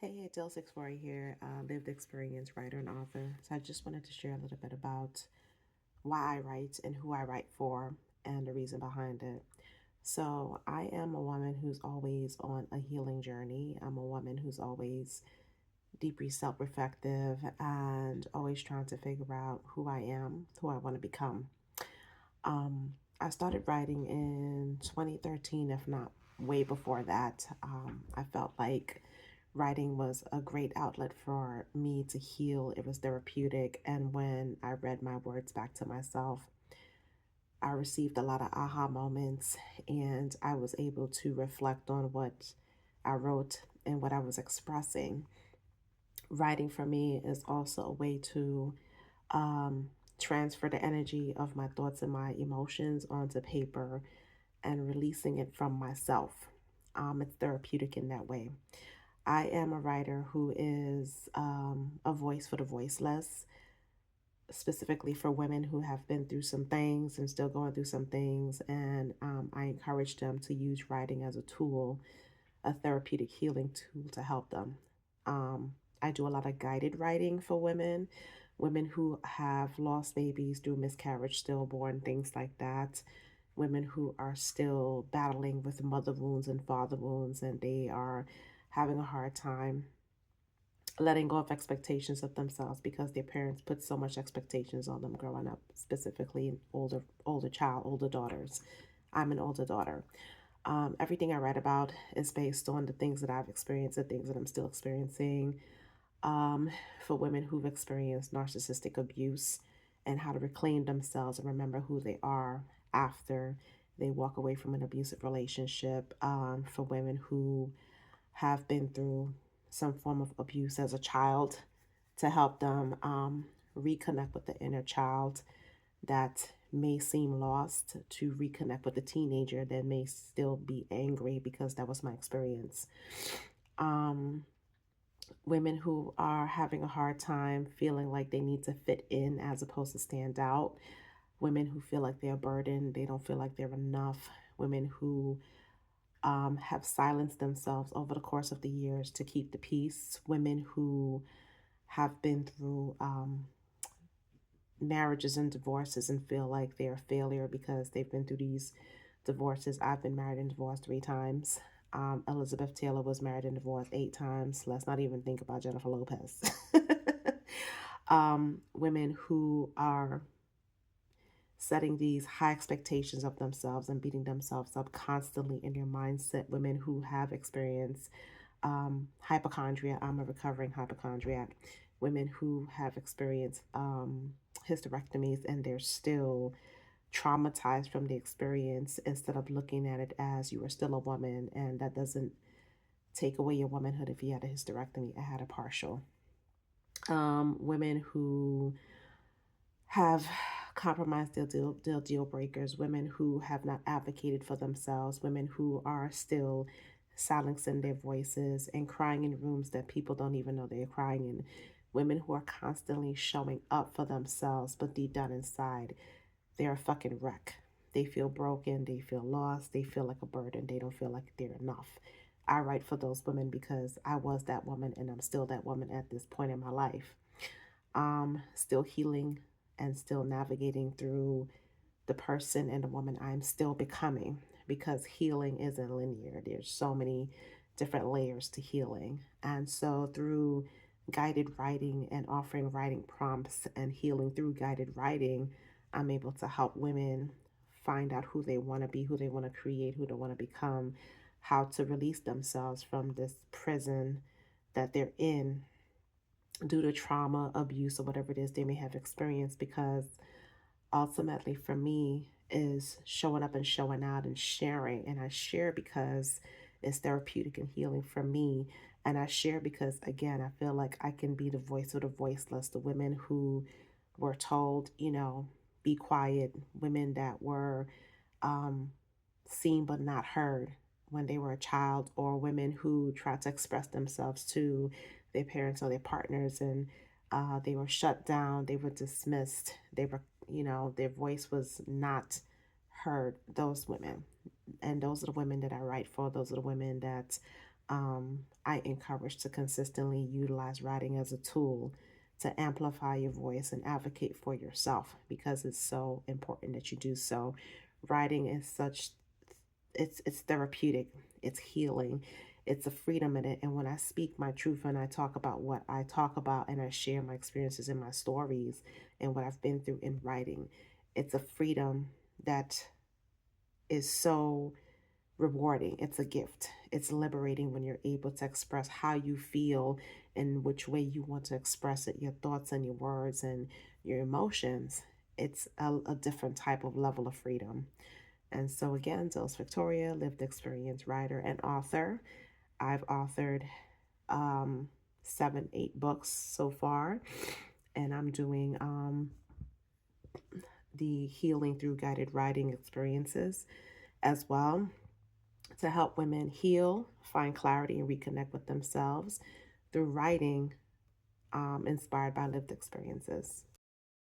Hey, Adele Explorer here, lived experience writer and author. So I just wanted to share a little bit about why I write and who I write for and the reason behind it. So I am a woman who's always on a healing journey. I'm a woman who's always deeply self-reflective and always trying to figure out who I am, who I want to become. I started writing in 2013, if not way before that. I felt like writing was a great outlet for me to heal. It was therapeutic. And when I read my words back to myself, I received a lot of aha moments and I was able to reflect on what I wrote and what I was expressing. Writing for me is also a way to um, transfer the energy of my thoughts and my emotions onto paper and releasing it from myself. It's therapeutic in that way. I am a writer who is a voice for the voiceless, specifically for women who have been through some things and still going through some things. And I encourage them to use writing as a tool, a therapeutic healing tool to help them. Um, I do a lot of guided writing for women, women who have lost babies through miscarriage, stillborn, things like that. Women who are still battling with mother wounds and father wounds, and they are having a hard time letting go of expectations of themselves because their parents put so much expectations on them growing up, specifically older daughters. I'm an older daughter. Everything I write about is based on the things that I've experienced, the things that I'm still experiencing. Um, for women who've experienced narcissistic abuse and how to reclaim themselves and remember who they are after they walk away from an abusive relationship. For women who have been through some form of abuse as a child to help them reconnect with the inner child that may seem lost, to reconnect with the teenager that may still be angry because that was my experience. Um, Women who are having a hard time feeling like they need to fit in as opposed to stand out. Women who feel like they're burdened, they don't feel like they're enough. Women who have silenced themselves over the course of the years to keep the peace. Women who have been through marriages and divorces and feel like they're a failure because they've been through these divorces. I've been married and divorced 3 times. Elizabeth Taylor was married and divorced 8 times. Let's not even think about Jennifer Lopez. Women who are setting these high expectations of themselves and beating themselves up constantly in their mindset. Women who have experienced hypochondria. I'm a recovering hypochondriac. Women who have experienced hysterectomies and they're still traumatized from the experience instead of looking at it as you are still a woman, and that doesn't take away your womanhood if you had a hysterectomy. I had a partial. Women who have compromised their deal breakers, women who have not advocated for themselves, women who are still silencing their voices and crying in rooms that people don't even know they're crying in, women who are constantly showing up for themselves, but deep down inside, they're a fucking wreck. They feel broken, they feel lost, they feel like a burden, they don't feel like they're enough. I write for those women because I was that woman and I'm still that woman at this point in my life. Still healing and still navigating through the person and the woman I'm still becoming, because healing isn't linear. There's so many different layers to healing. And so through guided writing and offering writing prompts and healing through guided writing, I'm able to help women find out who they want to be, who they want to create, who they want to become, how to release themselves from this prison that they're in due to trauma, abuse, or whatever it is they may have experienced. Because ultimately, for me, is showing up and showing out and sharing. And I share because it's therapeutic and healing for me. And I share because, again, I feel like I can be the voice of the voiceless, the women who were told, be quiet, women that were um, seen but not heard when they were a child, or women who tried to express themselves to their parents or their partners, and they were shut down, they were dismissed, they were, their voice was not heard. Those women, and those are the women that I write for. Those are the women that I encourage to consistently utilize writing as a tool to amplify your voice and advocate for yourself because it's so important that you do so. Writing is such it's therapeutic, it's healing, it's a freedom in it. And when I speak my truth and I talk about what I talk about and I share my experiences in my stories and what I've been through in writing, it's a freedom that is so rewarding. It's a gift. It's liberating when you're able to express how you feel and which way you want to express it, your thoughts and your words and your emotions. It's a different type of level of freedom. And so, again, Dils Victoria, lived experience writer and author. I've authored um, 7, 8 books so far, and I'm doing the healing through guided writing experiences as well to help women heal, find clarity, and reconnect with themselves through writing inspired by lived experiences.